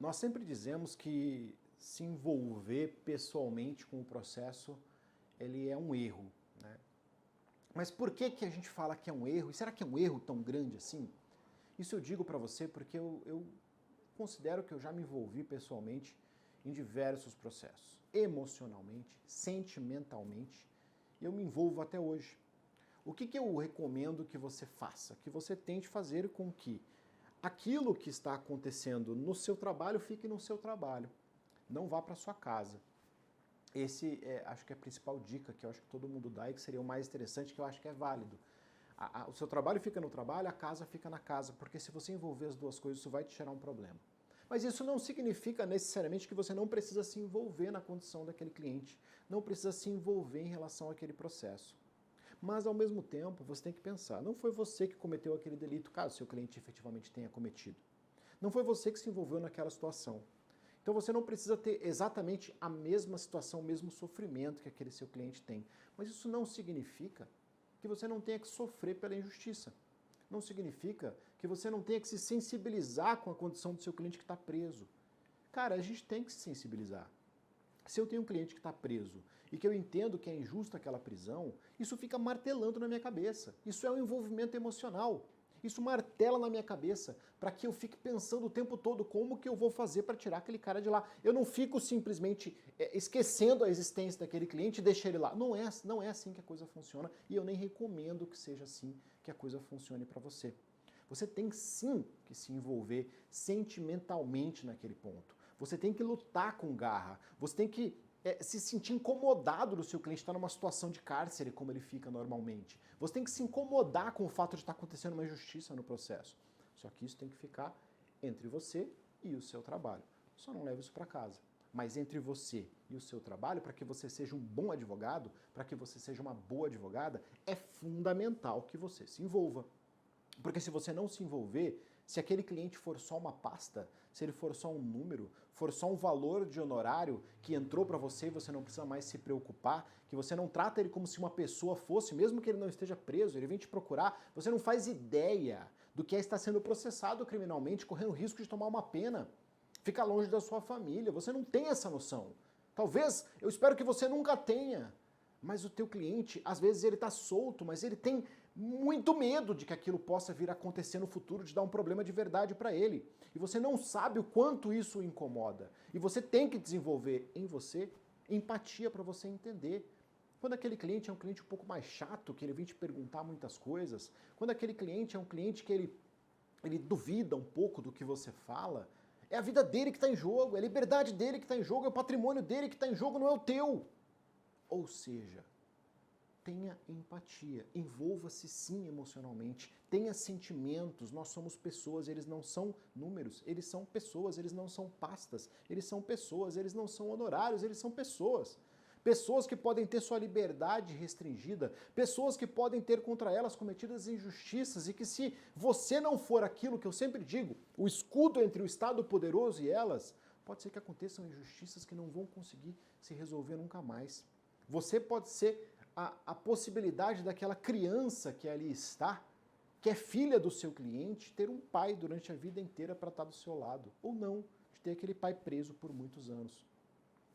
Nós sempre dizemos que se envolver pessoalmente com o processo, ele é um erro, né? Mas por que que a gente fala que é um erro? E será que é um erro tão grande assim? Isso eu digo para você porque eu considero que eu já me envolvi pessoalmente em diversos processos. Emocionalmente, sentimentalmente, e eu me envolvo até hoje. O que eu recomendo que você faça? Que você tente fazer com que aquilo que está acontecendo no seu trabalho fique no seu trabalho. Não vá para sua casa. Acho que é a principal dica que eu acho que todo mundo dá e que seria o mais interessante, que eu acho que é válido. O seu trabalho fica no trabalho, a casa fica na casa, porque se você envolver as duas coisas, isso vai te gerar um problema. Mas isso não significa necessariamente que você não precisa se envolver na condição daquele cliente, não precisa se envolver em relação àquele processo. Mas, ao mesmo tempo, você tem que pensar, não foi você que cometeu aquele delito, caso seu cliente efetivamente tenha cometido. Não foi você que se envolveu naquela situação. Então você não precisa ter exatamente a mesma situação, o mesmo sofrimento que aquele seu cliente tem. Mas isso não significa que você não tenha que sofrer pela injustiça. Não significa que você não tenha que se sensibilizar com a condição do seu cliente que está preso. Cara, a gente tem que se sensibilizar. Se eu tenho um cliente que está preso e que eu entendo que é injusta aquela prisão, isso fica martelando na minha cabeça. Isso é um envolvimento emocional. Isso martela na minha cabeça para que eu fique pensando o tempo todo como que eu vou fazer para tirar aquele cara de lá. Eu não fico simplesmente esquecendo a existência daquele cliente e deixar ele lá. Não é assim que a coisa funciona e eu nem recomendo que seja assim que a coisa funcione para você. Você tem sim que se envolver sentimentalmente naquele ponto. Você tem que lutar com garra. Você tem que se sentir incomodado do seu cliente estar numa situação de cárcere, como ele fica normalmente. Você tem que se incomodar com o fato de estar acontecendo uma injustiça no processo. Só que isso tem que ficar entre você e o seu trabalho. Só não leve isso para casa. Mas entre você e o seu trabalho, para que você seja um bom advogado, para que você seja uma boa advogada, é fundamental que você se envolva. Porque se você não se envolver, se aquele cliente for só uma pasta, se ele for só um número, for só um valor de honorário que entrou para você e você não precisa mais se preocupar, que você não trata ele como se uma pessoa fosse, mesmo que ele não esteja preso, ele vem te procurar, você não faz ideia do que é estar sendo processado criminalmente, correndo risco de tomar uma pena, ficar longe da sua família, você não tem essa noção. Talvez, eu espero que você nunca tenha, mas o teu cliente, às vezes ele está solto, mas ele tem muito medo de que aquilo possa vir a acontecer no futuro, de dar um problema de verdade para ele. E você não sabe o quanto isso o incomoda. E você tem que desenvolver em você empatia para você entender. Quando aquele cliente é um cliente um pouco mais chato, que ele vem te perguntar muitas coisas, quando aquele cliente é um cliente que ele duvida um pouco do que você fala, é a vida dele que está em jogo, é a liberdade dele que está em jogo, é o patrimônio dele que está em jogo, não é o teu. Ou seja, tenha empatia, envolva-se sim emocionalmente, tenha sentimentos, nós somos pessoas, eles não são números, eles são pessoas, eles não são pastas, eles são pessoas, eles não são honorários, eles são pessoas. Pessoas que podem ter sua liberdade restringida, pessoas que podem ter contra elas cometidas injustiças e que se você não for aquilo que eu sempre digo, o escudo entre o Estado poderoso e elas, pode ser que aconteçam injustiças que não vão conseguir se resolver nunca mais. Você pode ser a possibilidade daquela criança que ali está, que é filha do seu cliente, ter um pai durante a vida inteira para estar do seu lado. Ou não, de ter aquele pai preso por muitos anos.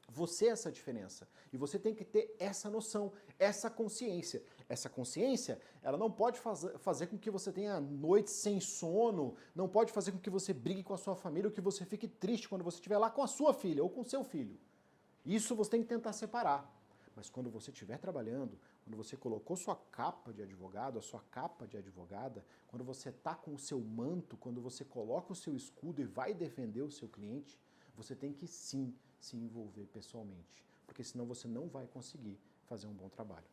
Você é essa diferença. E você tem que ter essa noção, essa consciência. Essa consciência, ela não pode fazer com que você tenha noites sem sono, não pode fazer com que você brigue com a sua família ou que você fique triste quando você estiver lá com a sua filha ou com o seu filho. Isso você tem que tentar separar. Mas quando você estiver trabalhando, quando você colocou sua capa de advogado, a sua capa de advogada, quando você está com o seu manto, quando você coloca o seu escudo e vai defender o seu cliente, você tem que sim se envolver pessoalmente, porque senão você não vai conseguir fazer um bom trabalho.